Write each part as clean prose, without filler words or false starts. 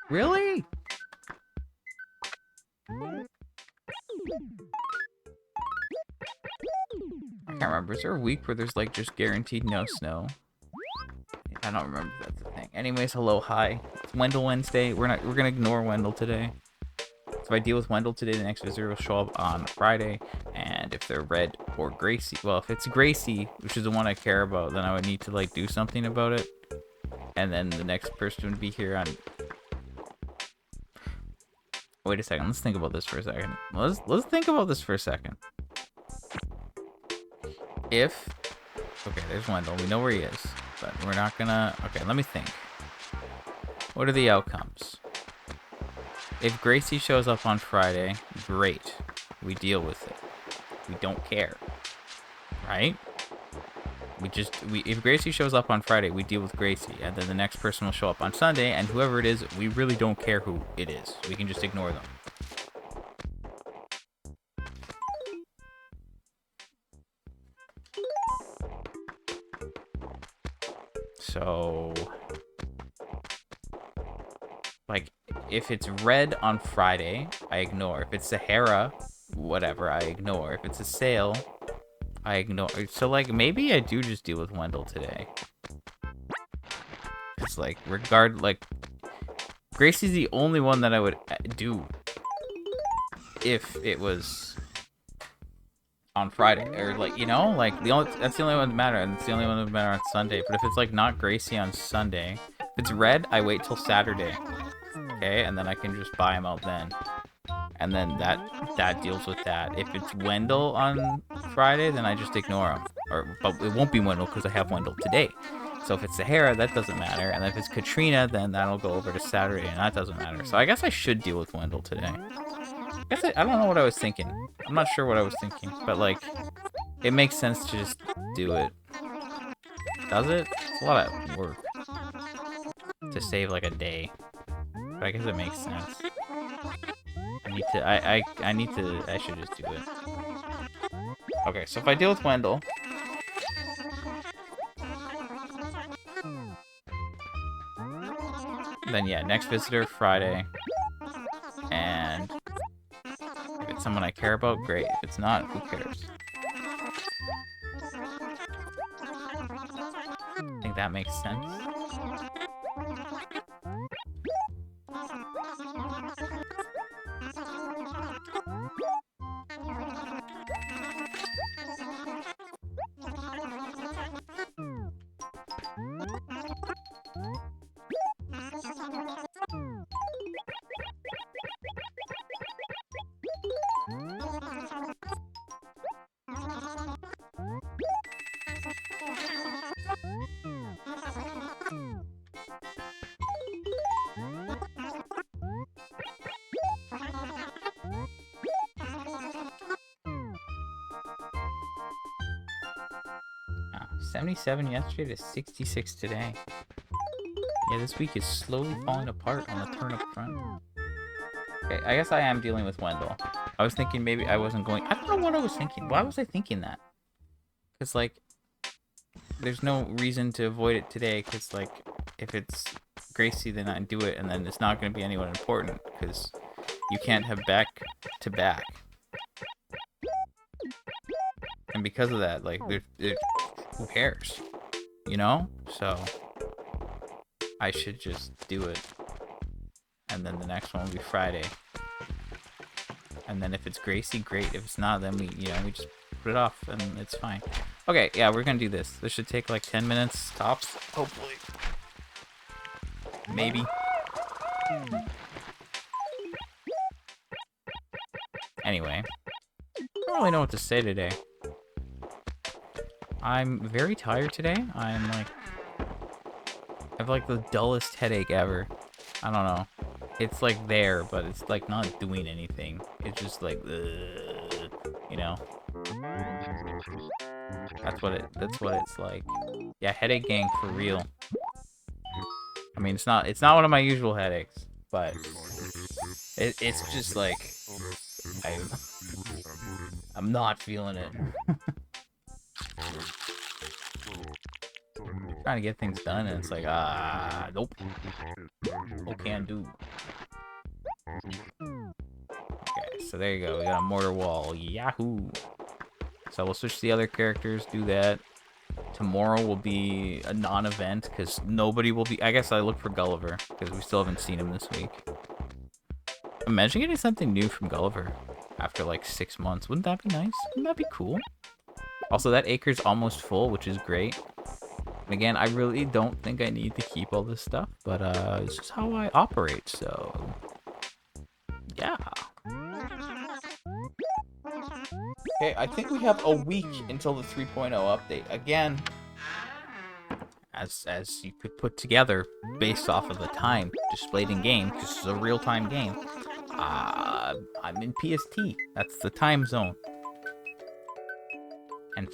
Really? I can't remember. Is there a week where there's like just guaranteed no snow? I don't remember if that's a thing. Anyways, hello, hi. It's Wendell Wednesday. We're gonna ignore Wendell today. So if I deal with Wendell today, the next visitor will show up on Friday. And if they're Red or Gracie, well, if it's Gracie, which is the one I care about, then I would need to like do something about it. And then the next person would be here on. Wait a second. Let's think about this for a second. Let's think about this for a second. If okay, there's Wendell. We know where he is, but we're not gonna. Okay, let me think. What are the outcomes? If Gracie shows up on Friday, great. We deal with it. We don't care, right? If Gracie shows up on Friday, we deal with Gracie, and then the next person will show up on Sunday, and whoever it is, we really don't care who it is. We can just ignore them. So, like, if it's Red on Friday, I ignore. If it's Sahara, whatever, I ignore. If it's a sale, I ignore. So, like, maybe I do just deal with Wendell today. It's like, Gracie's the only one that I would do if it was on Friday, or like, you know, like that's the only one that matter, and it's the only one that would matter on Sunday. But if it's like not Gracie on Sunday, if it's Red, I wait till Saturday, okay, and then I can just buy him out then, and then that deals with that. If it's Wendell on Friday, then I just ignore him, but it won't be Wendell because I have Wendell today. So if it's Sahara, that doesn't matter, and if it's Katrina, then that'll go over to Saturday, and that doesn't matter. So I guess I should deal with Wendell today. I don't know what I was thinking. I'm not sure what I was thinking, but like, it makes sense to just do it. Does it? It's a lot of work to save like a day, but I guess it makes sense. I should just do it. Okay, so if I deal with Wendell, then yeah, next visitor Friday, and if it's someone I care about, great. If it's not, who cares? I think that makes sense. Oh, 77 yesterday to 66 today. Yeah, this week is slowly falling apart on the turnip front. Okay, I guess I am dealing with Wendell. I was thinking maybe I wasn't going... I don't know what I was thinking. Why was I thinking that? Because, like, there's no reason to avoid it today, because, like, if it's Gracie, then I do it, and then it's not going to be anyone important, because you can't have back-to-back. And because of that, like, who cares? You know? So, I should just do it. And then the next one will be Friday. And then if it's Gracie, great. If it's not, then we just put it off and it's fine. Okay, yeah, we're gonna do this. This should take like 10 minutes tops, hopefully. Maybe. Anyway, I don't really know what to say today. I'm very tired today. I have like the dullest headache ever. I don't know. It's like there, but it's like not doing anything. It's just like, you know? That's what it's like. Yeah, headache gang for real. I mean, it's not one of my usual headaches, but it's just like I I'm not feeling it. Trying to get things done, and it's like, nope. No can do. Okay, so there you go. We got a mortar wall. Yahoo! So we'll switch to the other characters, do that. Tomorrow will be a non-event, because nobody will be... I guess I look for Gulliver, because we still haven't seen him this week. Imagine getting something new from Gulliver after, like, 6 months. Wouldn't that be nice? Wouldn't that be cool? Also, that acre's almost full, which is great. And again, I really don't think I need to keep all this stuff, but it's just how I operate, so... yeah. Okay, I think we have a week until the 3.0 update. Again, as you could put together based off of the time displayed in game, because this is a real-time game. I'm in PST. That's the time zone. And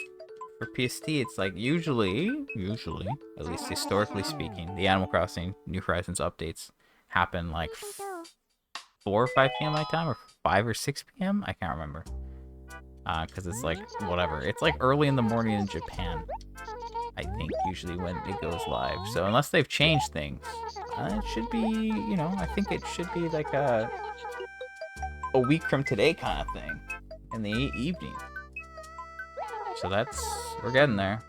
for PST, it's like usually, at least historically speaking, the Animal Crossing New Horizons updates happen like 4 or 5 p.m. my time, or 5 or 6 p.m. I can't remember. Because it's like, whatever. It's like early in the morning in Japan, I think, usually when it goes live. So unless they've changed things, it should be, you know, I think it should be like a week from today kind of thing in the evening. So we're getting there.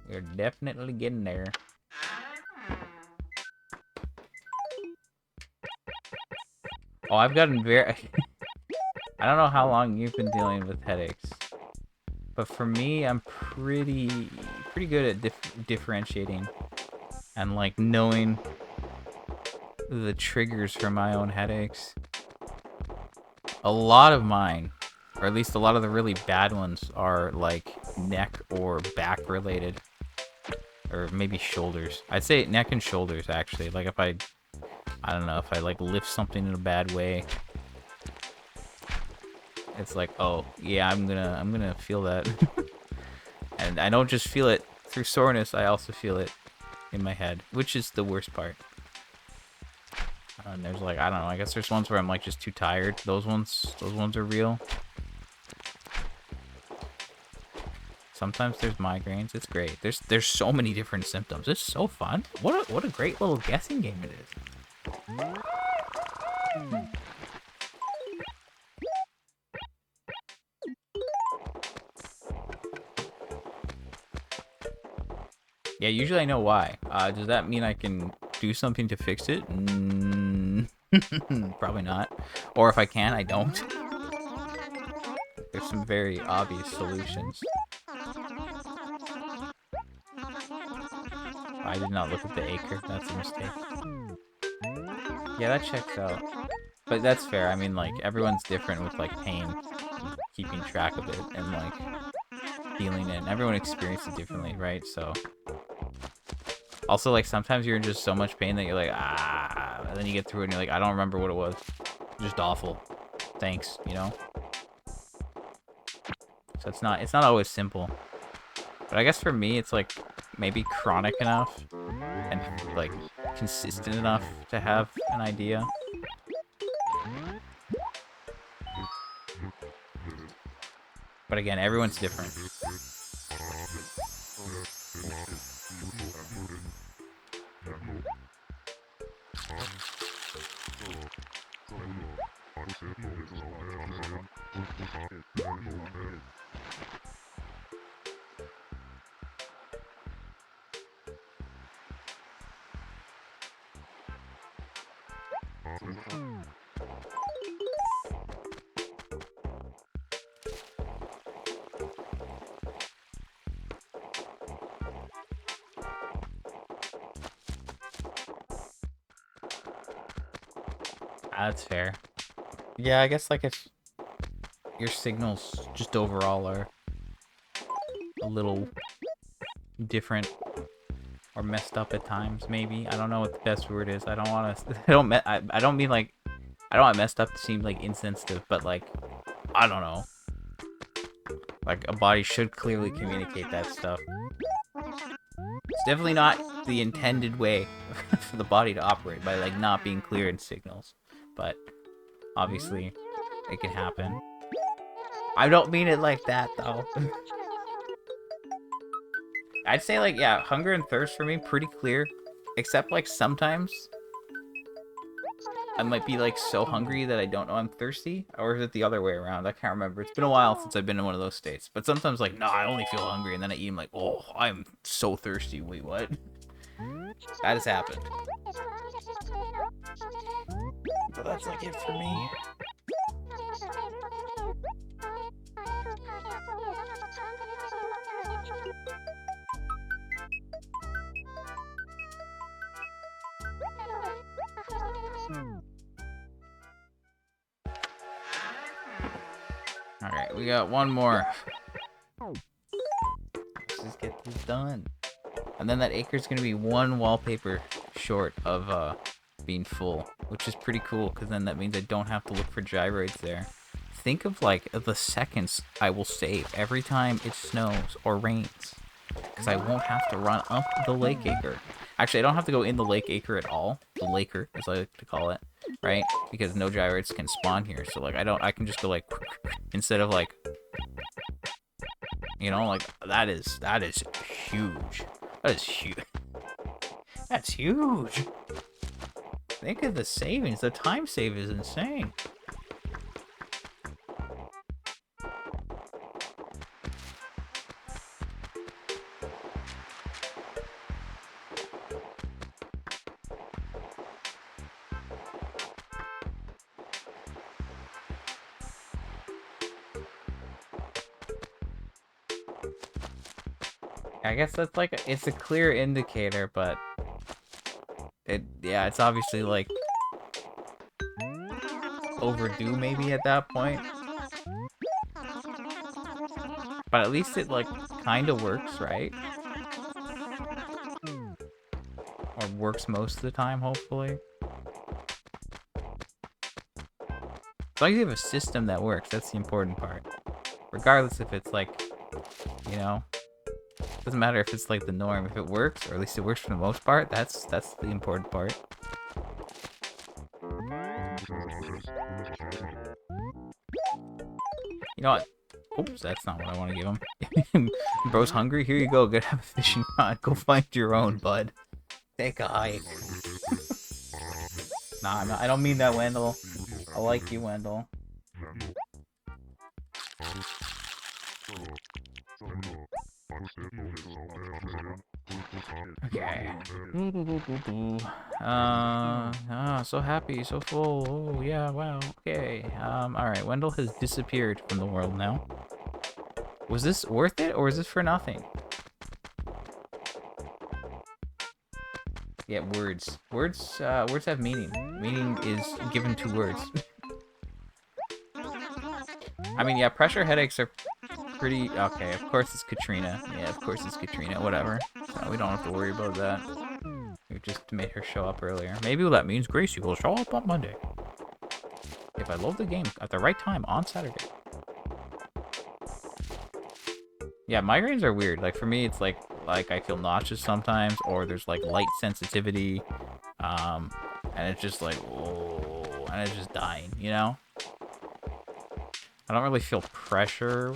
We're definitely getting there. Oh, I've gotten very... I don't know how long you've been dealing with headaches, but for me, I'm pretty good at differentiating and like knowing the triggers for my own headaches. A lot of mine, or at least a lot of the really bad ones, are like neck or back related, or maybe shoulders. I'd say neck and shoulders actually. Like if I don't know, if I like lift something in a bad way, it's like, oh yeah, I'm gonna feel that. And I don't just feel it through soreness, I also feel it in my head, which is the worst part. And there's like, I don't know, I guess there's ones where I'm like just too tired. Those ones are real. Sometimes there's migraines. It's great. There's so many different symptoms. It's so fun. What a great little guessing game it is. Yeah, usually I know why. Does that mean I can do something to fix it? Probably not. Or if I can, I don't. There's some very obvious solutions. I did not look at the acre. That's a mistake. Yeah, that checks out. But that's fair. I mean, like, everyone's different with, like, pain. And keeping track of it and, like, feeling it. And everyone experiences it differently, right? So... also, like, sometimes you're in just so much pain that you're like, and then you get through it and you're like, I don't remember what it was. Just awful. Thanks, you know? So it's not always simple. But I guess for me, it's, like, maybe chronic enough and, like, consistent enough to have an idea. But again, everyone's different. That's fair. Yeah, I guess, like, if your signals just overall are a little different or messed up at times, maybe. I don't know what the best word is. I don't want to... I don't mean, like... I don't want messed up to seem, like, insensitive, but, like... I don't know. Like, a body should clearly communicate that stuff. It's definitely not the intended way for the body to operate, by, like, not being clear in signals. But, obviously, it can happen. I don't mean it like that, though. I'd say, like, yeah, hunger and thirst for me, pretty clear. Except, like, sometimes I might be, like, so hungry that I don't know I'm thirsty. Or is it the other way around? I can't remember. It's been a while since I've been in one of those states. But sometimes, like, no, I only feel hungry. And then I eat, I'm like, oh, I'm so thirsty. Wait, what? That has happened. But that's, like, it for me. Alright, we got one more. Let's just get this done. And then that acre's gonna be one wallpaper short of being full, which is pretty cool, because then that means I don't have to look for gyroids there. Think of, like, the seconds I will save every time it snows or rains, because I won't have to run up the lake acre. Actually, I don't have to go in the lake acre at all. The laker, as I like to call it, right? Because no gyroids can spawn here. So, like, I can just go, like, instead of, like, you know, like, that is huge. That is huge. That's huge. Think of the savings. The time save is insane. I guess that's like, it's a clear indicator, but yeah, it's obviously, like, overdue maybe at that point. But at least it, like, kind of works, right? Or works most of the time, hopefully. As long as you have a system that works, that's the important part. Regardless if it's, like, you know, doesn't matter if it's, like, the norm. If it works, or at least it works for the most part, that's the important part. You know what? Oops, that's not what I want to give him. Bro's hungry? Here you go. Go have a fishing rod. Go find your own, bud. Take a hike. Nah, I don't mean that, Wendell. I like you, Wendell. Okay. So happy, so full. Oh, yeah, wow. Okay. Alright. Wendell has disappeared from the world now. Was this worth it, or is this for nothing? Yeah, words. Words have meaning. Meaning is given to words. I mean, yeah, pressure headaches are pretty... Okay, of course it's Katrina. Yeah, of course it's Katrina. Whatever. So we don't have to worry about that. We just made her show up earlier. Maybe that means Gracie will show up on Monday. If I load the game at the right time on Saturday. Yeah, migraines are weird. Like, for me, it's like I feel nauseous sometimes, or there's, like, light sensitivity. And it's just like, oh, and it's just dying, you know? I don't really feel pressure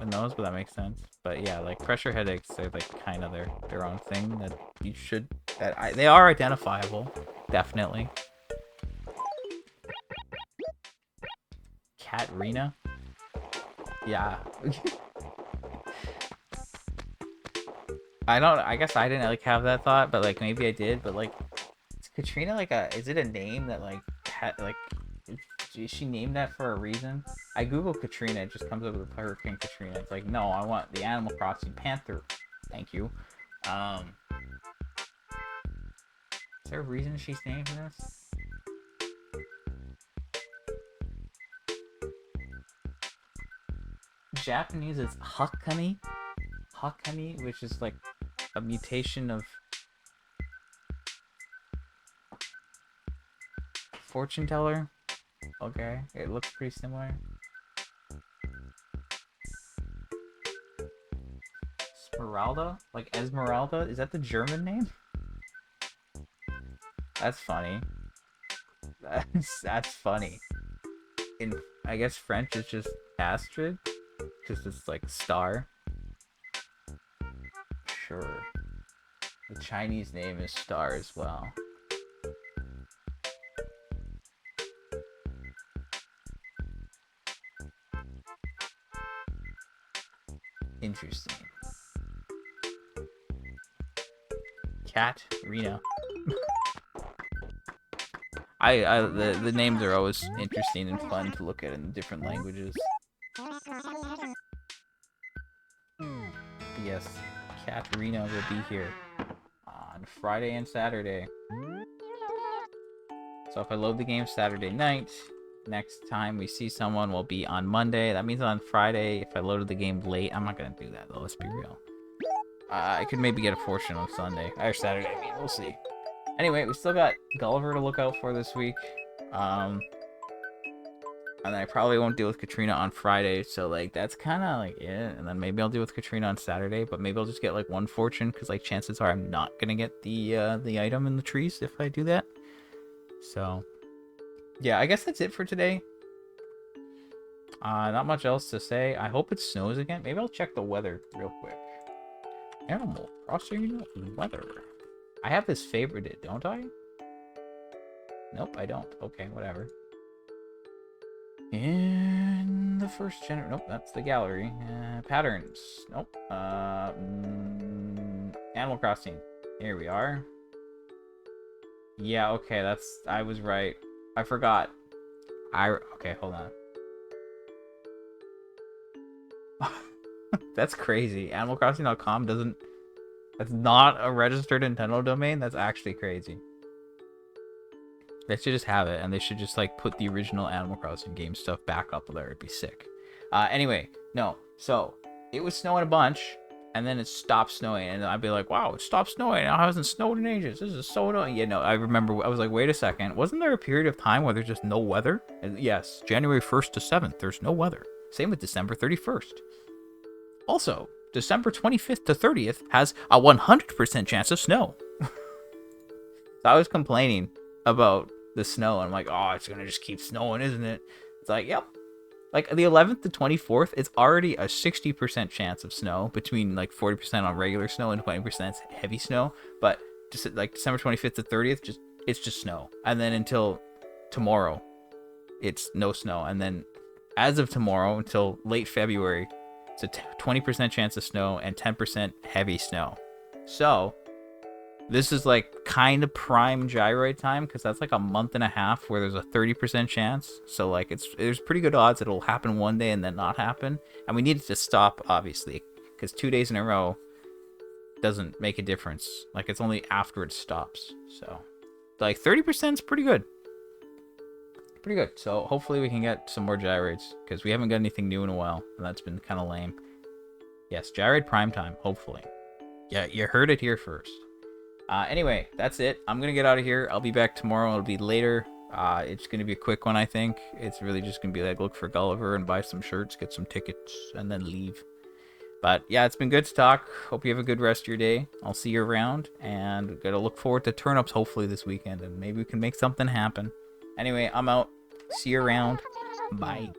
in those, but that makes sense. But yeah, like, pressure headaches are, like, kind of their own thing that you should... they are identifiable, definitely. Katrina? Yeah. I guess I didn't, like, have that thought, but, like, maybe I did, but, like, is Katrina, like, is it a name that, like, is she named that for a reason? I Google Katrina, it just comes up with Hurricane Katrina. It's like, no, I want the Animal Crossing Panther. Thank you. Is there a reason she's named this? Japanese is Hakani. Hakani, which is, like, a mutation of fortune teller. Okay, it looks pretty similar. Esmeralda? Like Esmeralda? Is that the German name? That's funny. That's funny. In I guess French is just Astrid, because it's like star. Sure. The Chinese name is Star as well. Interesting. Cat Reno. The names are always interesting and fun to look at in different languages. Yes, Cat Reno will be here on Friday and Saturday. So if I load the game Saturday night, next time we see someone will be on Monday. That means on Friday, if I loaded the game late, I'm not gonna do that though, let's be real. I could maybe get a fortune on Sunday, or Saturday, I mean, we'll see. Anyway, we still got Gulliver to look out for this week. And I probably won't deal with Katrina on Friday, so like that's kind of like it. And then maybe I'll deal with Katrina on Saturday, but maybe I'll just get like one fortune because like chances are I'm not gonna get the item in the trees if I do that. So yeah, I guess that's it for today. Not much else to say. I hope it snows again. Maybe I'll check the weather real quick. Animal Crossing weather. I have this favorited, don't I? Nope, I don't. Okay, whatever. In the first generation, nope, that's the gallery. Patterns, nope. Animal Crossing. Here we are. Yeah, okay, I was right. I forgot. Okay, hold on. That's crazy. AnimalCrossing.com that's not a registered Nintendo domain. That's actually crazy. They should just have it, and they should just like put the original Animal Crossing game stuff back up there. It'd be sick. Anyway, no. So it was snowing a bunch, and then it stopped snowing, and I'd be like, "Wow, it stopped snowing. It hasn't snowed in ages. This is so annoying." Yeah, no. I remember. I was like, "Wait a second. Wasn't there a period of time where there's just no weather?" And yes, January 1st to 7th, there's no weather. Same with December 31st. Also, December 25th to 30th has a 100% chance of snow. So I was complaining about the snow. I'm like, oh, it's gonna just keep snowing, isn't it? It's like, yep. Like the 11th to 24th, it's already a 60% chance of snow, between like 40% on regular snow and 20% heavy snow. But just like December 25th to 30th, it's just snow. And then until tomorrow, it's no snow. And then as of tomorrow until late February, it's a 20% chance of snow and 10% heavy snow. So this is like kind of prime gyroid time, because that's like a month and a half where there's a 30% chance. So like there's pretty good odds it'll happen one day and then not happen. And we need it to stop, obviously, because 2 days in a row doesn't make a difference. Like it's only after it stops. So like 30% is pretty good. Pretty good. So hopefully we can get some more gyroids, because we haven't got anything new in a while, and that's been kind of lame. Yes, gyroid prime time, hopefully. Yeah, you heard it here first. Anyway, that's it. I'm gonna get out of here. I'll be back tomorrow. It'll be later. It's gonna be a quick one, I think. It's really just gonna be like look for Gulliver and buy some shirts, get some tickets, and then leave. But yeah, it's been good to talk. Hope you have a good rest of your day. I'll see you around, and gotta look forward to turnips hopefully this weekend, and maybe we can make something happen. Anyway, I'm out. See you around. Bye.